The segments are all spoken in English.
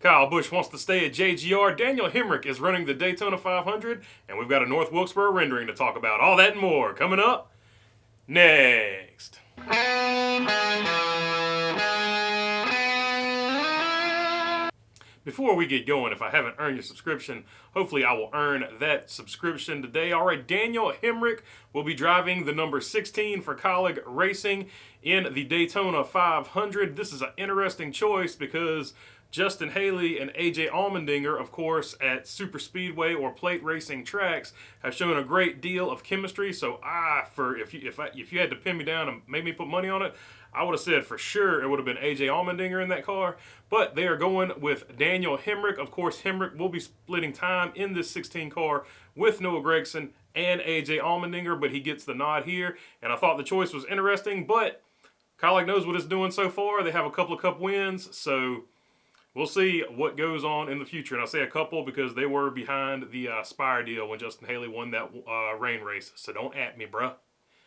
Kyle Busch wants to stay at JGR. Daniel Hemric is running the Daytona 500, and we've got a North Wilkesboro rendering to talk about. All that and more coming up next. Before we get going, if I haven't earned your subscription, hopefully I will earn that subscription today. All right, Daniel Hemric will be driving the number 16 for Hemric Racing in the Daytona 500. This is an interesting choice because Justin Haley and AJ Allmendinger, of course, at super speedway or plate racing tracks, have shown a great deal of chemistry. So if you had to pin me down and make me put money on it, I would have said for sure it would have been AJ Allmendinger in that car. But they are going with Daniel Hemric. Of course, Hemric will be splitting time in this 16 car with Noah Gragson and AJ Allmendinger, but he gets the nod here. And I thought the choice was interesting, but Hemric knows what it's doing so far. They have a couple of Cup wins, so we'll see what goes on in the future. And I say a couple because they were behind the Spire deal when Justin Haley won that rain race. So don't at me, bruh.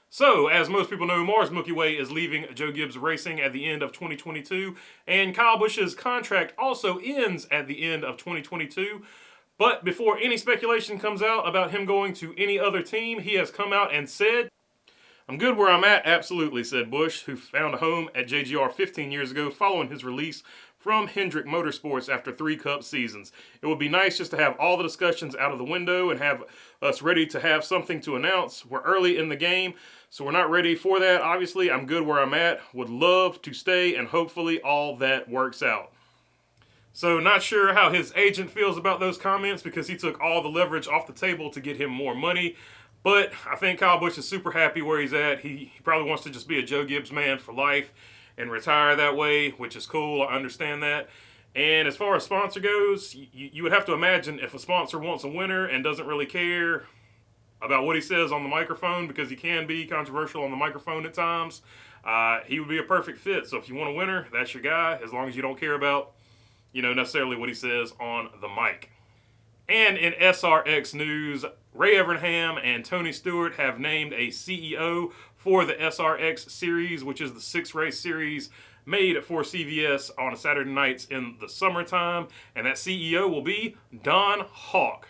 So, as most people know, Mars Milky Way is leaving Joe Gibbs Racing at the end of 2022. And Kyle Busch's contract also ends at the end of 2022. But before any speculation comes out about him going to any other team, he has come out and said, "I'm good where I'm at, absolutely," said Busch, who found a home at JGR 15 years ago following his release from Hemric Motorsports after 3 Cup seasons. "It would be nice just to have all the discussions out of the window and have us ready to have something to announce. We're early in the game, so we're not ready for that. Obviously, I'm good where I'm at, would love to stay, and hopefully all that works out." So not sure how his agent feels about those comments because he took all the leverage off the table to get him more money. But I think Kyle Busch is super happy where he's at. He probably wants to just be a Joe Gibbs man for life and retire that way, which is cool. I understand that. And as far as sponsor goes, you would have to imagine if a sponsor wants a winner and doesn't really care about what he says on the microphone, because he can be controversial on the microphone at times, he would be a perfect fit. So if you want a winner, that's your guy, as long as you don't care about, necessarily what he says on the mic. And in SRX news, Ray Evernham and Tony Stewart have named a CEO for the SRX series, which is the 6-race series made for CVS on Saturday nights in the summertime. And that CEO will be Don Hawk.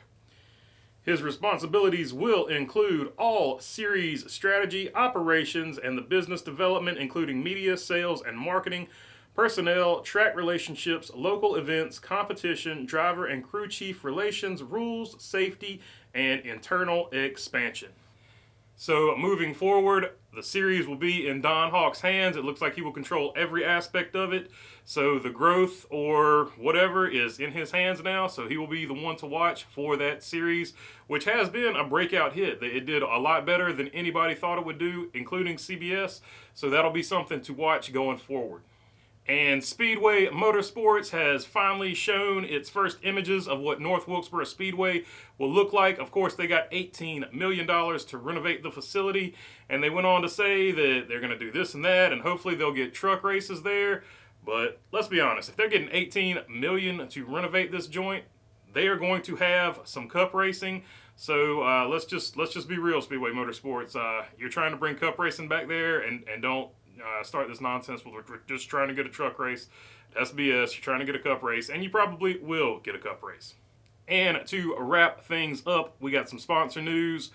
His responsibilities will include all series strategy, operations, and the business development, including media, sales, and marketing, personnel, track relationships, local events, competition, driver and crew chief relations, rules, safety, and internal expansion. So moving forward, the series will be in Don Hawk's hands. It looks like he will control every aspect of it. So the growth or whatever is in his hands now. So he will be the one to watch for that series, which has been a breakout hit. It did a lot better than anybody thought it would do, including CBS. So that'll be something to watch going forward. And Speedway Motorsports has finally shown its first images of what North Wilkesboro Speedway will look like. Of course, they got $18 million to renovate the facility, and they went on to say that they're going to do this and that, and hopefully they'll get truck races there. But let's be honest, if they're getting $18 million to renovate this joint, they are going to have some Cup racing. So let's just be real, Speedway Motorsports. You're trying to bring Cup racing back there, and don't start this nonsense with we're just trying to get a truck race. That's BS. You're trying to get a Cup race, and you probably will get a Cup race. And to wrap things up, we got some sponsor news.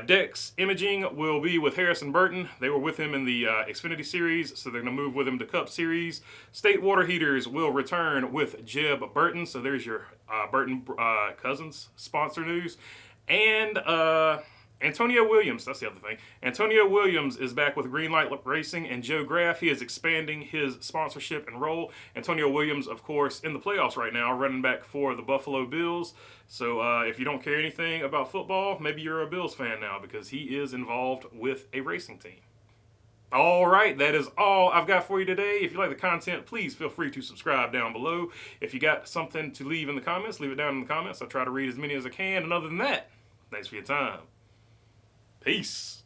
Dex Imaging will be with Harrison Burton. They were with him in the Xfinity Series, so they're going to move with him to Cup Series. State Water Heaters will return with Jeb Burton. So there's your Burton Cousins sponsor news. And Antonio Williams, that's the other thing. Antonio Williams is back with Greenlight Racing and Joe Graff. He is expanding his sponsorship and role. Antonio Williams, of course, in the playoffs right now, running back for the Buffalo Bills. So if you don't care anything about football, maybe you're a Bills fan now because he is involved with a racing team. All right, that is all I've got for you today. If you like the content, please feel free to subscribe down below. If you got something to leave in the comments, leave it down in the comments. I try to read as many as I can. And other than that, thanks for your time. Peace.